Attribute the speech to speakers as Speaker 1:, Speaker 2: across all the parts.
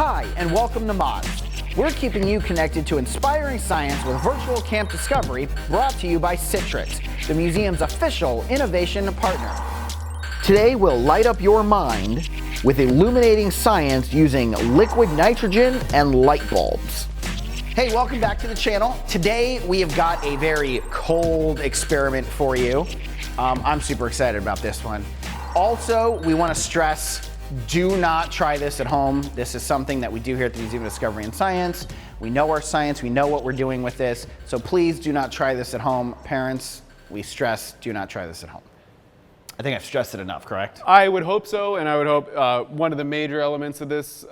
Speaker 1: Hi, and welcome to Mods. We're keeping you connected to inspiring science with virtual camp discovery brought to you by Citrix, the museum's official innovation partner. Today, we'll light up your mind with illuminating science using liquid nitrogen and light bulbs. Hey, welcome back to the channel. Today, we have got a very cold experiment for you. I'm super excited about this one. Also, we want to stress, do not try this at home. This is something that we do here at the Museum of Discovery and Science. We know our science, we know what we're doing with this, so please do not try this at home. Parents, we stress, do not try this at home. I think I've stressed it enough, correct?
Speaker 2: I would hope so, and I would hope one of the major elements of this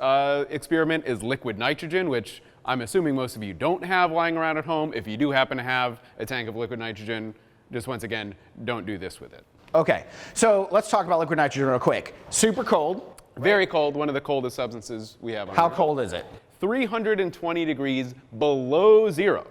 Speaker 2: experiment is liquid nitrogen, which I'm assuming most of you don't have lying around at home. If you do happen to have a tank of liquid nitrogen, just once again, don't do this with it.
Speaker 1: Okay, so let's talk about liquid nitrogen real quick. Super cold.
Speaker 2: Very cold, one of the coldest substances we have on
Speaker 1: How
Speaker 2: Earth.
Speaker 1: cold is it?
Speaker 2: 320 degrees below zero.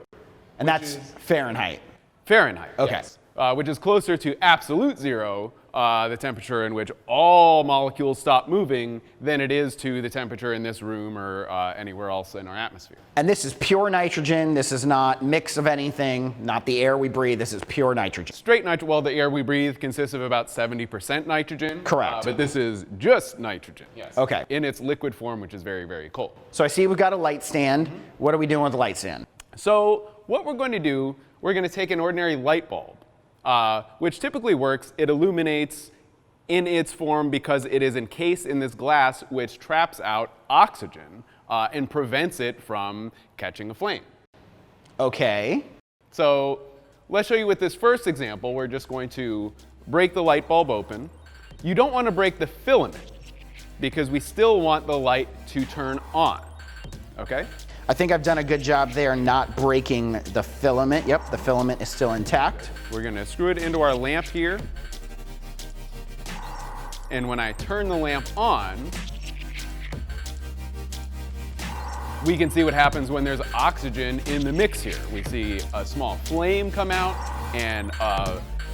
Speaker 1: And that's Fahrenheit.
Speaker 2: Fahrenheit,
Speaker 1: Okay.
Speaker 2: yes. Which is closer to absolute zero, the temperature in which all molecules stop moving, than it is to the temperature in this room or anywhere else in our atmosphere.
Speaker 1: And this is pure nitrogen. This is not mix of anything, not the air we breathe. This is pure nitrogen.
Speaker 2: Straight nitrogen, well, the air we breathe consists of about 70% nitrogen.
Speaker 1: Correct.
Speaker 2: But this is just nitrogen. Yes.
Speaker 1: Okay.
Speaker 2: In its liquid form, which is very, very cold.
Speaker 1: So I see we've got a light stand. What are we doing with the light stand?
Speaker 2: So what we're going to do, we're going to take an ordinary light bulb, which typically works. It illuminates in its form because it is encased in this glass which traps out oxygen and prevents it from catching a flame.
Speaker 1: Okay.
Speaker 2: So let's show you with this first example. We're just going to break the light bulb open. You don't want to break the filament because we still want the light to turn on, okay?
Speaker 1: I think I've done a good job there not breaking the filament. Yep, the filament is still intact.
Speaker 2: We're going to screw it into our lamp here. And when I turn the lamp on, we can see what happens when there's oxygen in the mix here. We see a small flame come out and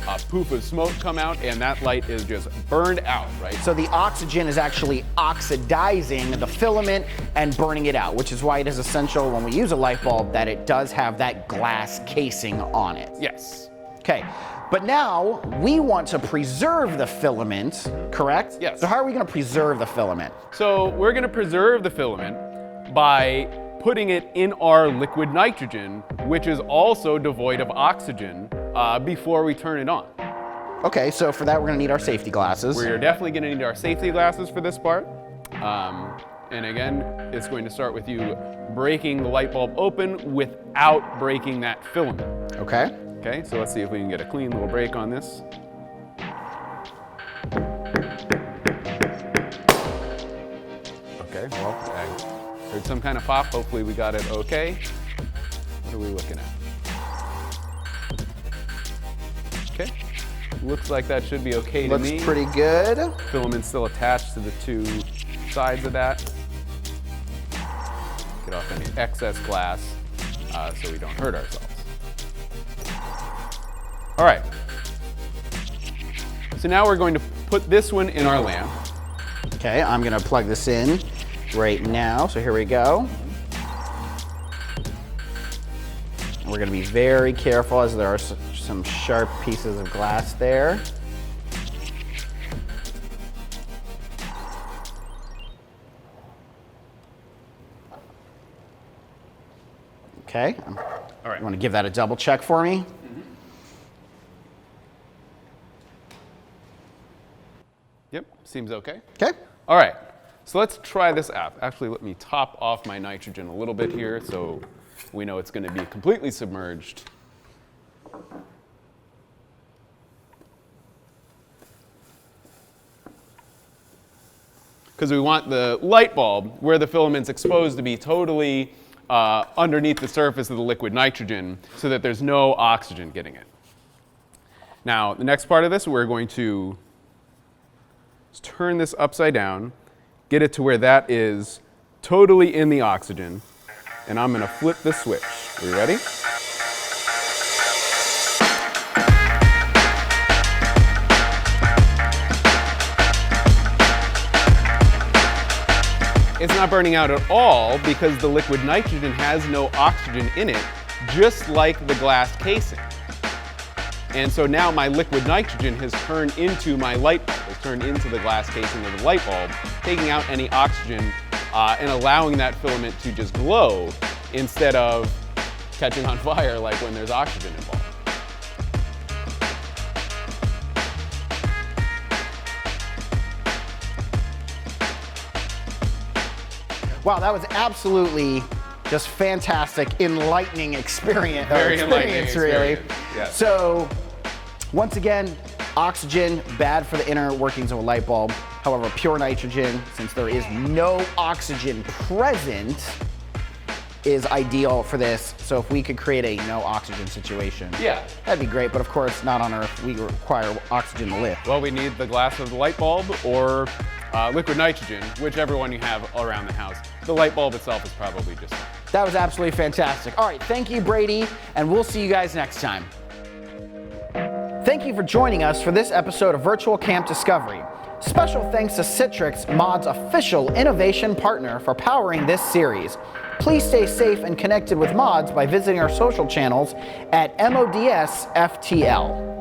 Speaker 2: a poof of smoke come out, and that light is just burned out, right?
Speaker 1: So the oxygen is actually oxidizing the filament and burning it out, which is why it is essential when we use a light bulb that it does have that glass casing on it.
Speaker 2: Yes.
Speaker 1: Okay, but now we want to preserve the filament, correct?
Speaker 2: Yes.
Speaker 1: So how are we going to preserve the filament?
Speaker 2: So we're going to preserve the filament by putting it in our liquid nitrogen, which is also devoid of oxygen, before we turn it on.
Speaker 1: Okay, so for that we're going to need our safety glasses.
Speaker 2: We're definitely going to need our safety glasses for this part. And again, it's going to start with you breaking the light bulb open without breaking that filament.
Speaker 1: Okay.
Speaker 2: Okay, so let's see if we can get a clean little break on this. Okay, well, I heard some kind of pop. Hopefully we got it okay. What are we looking at? Okay, looks like that should be okay to me.
Speaker 1: Looks pretty good.
Speaker 2: Filament's still attached to the two sides of that. Get off any excess glass so we don't hurt ourselves. All right. So now we're going to put this one in our lamp.
Speaker 1: Okay, I'm going to plug this in right now. So here we go. We're going to be very careful as there are some sharp pieces of glass there. Okay.
Speaker 2: All right.
Speaker 1: You want to give that a double check for me?
Speaker 2: Mm-hmm. Yep, seems okay.
Speaker 1: Okay.
Speaker 2: All right, so let's try this out. Actually, let me top off my nitrogen a little bit here so we know it's going to be completely submerged. Because we want the light bulb, where the filament's exposed, to be totally underneath the surface of the liquid nitrogen so that there's no oxygen getting it. Now, the next part of this, we're going to turn this upside down, get it to where that is totally in the oxygen, and I'm going to flip the switch. Are you ready? It's not burning out at all because the liquid nitrogen has no oxygen in it, just like the glass casing. And so now my liquid nitrogen has turned into my light bulb, has turned into the glass casing of the light bulb, taking out any oxygen and allowing that filament to just glow instead of catching on fire like when there's oxygen involved.
Speaker 1: Wow, that was absolutely just fantastic, enlightening experience.
Speaker 2: Very enlightening
Speaker 1: really.
Speaker 2: experience. Yes.
Speaker 1: So, once again, oxygen, bad for the inner workings of a light bulb. However, pure nitrogen, since there is no oxygen present, is ideal for this. So if we could create a no oxygen situation, that'd be great. But of course, not on Earth. We require oxygen to live.
Speaker 2: Well, we need the glass of the light bulb or liquid nitrogen, whichever one you have around the house. The light bulb itself is probably just fine.
Speaker 1: That was absolutely fantastic. All right, thank you, Brady, and we'll see you guys next time. Thank you for joining us for this episode of Virtual Camp Discovery. Special thanks to Citrix, Mod's official innovation partner, for powering this series. Please stay safe and connected with Mods by visiting our social channels at MODSFTL.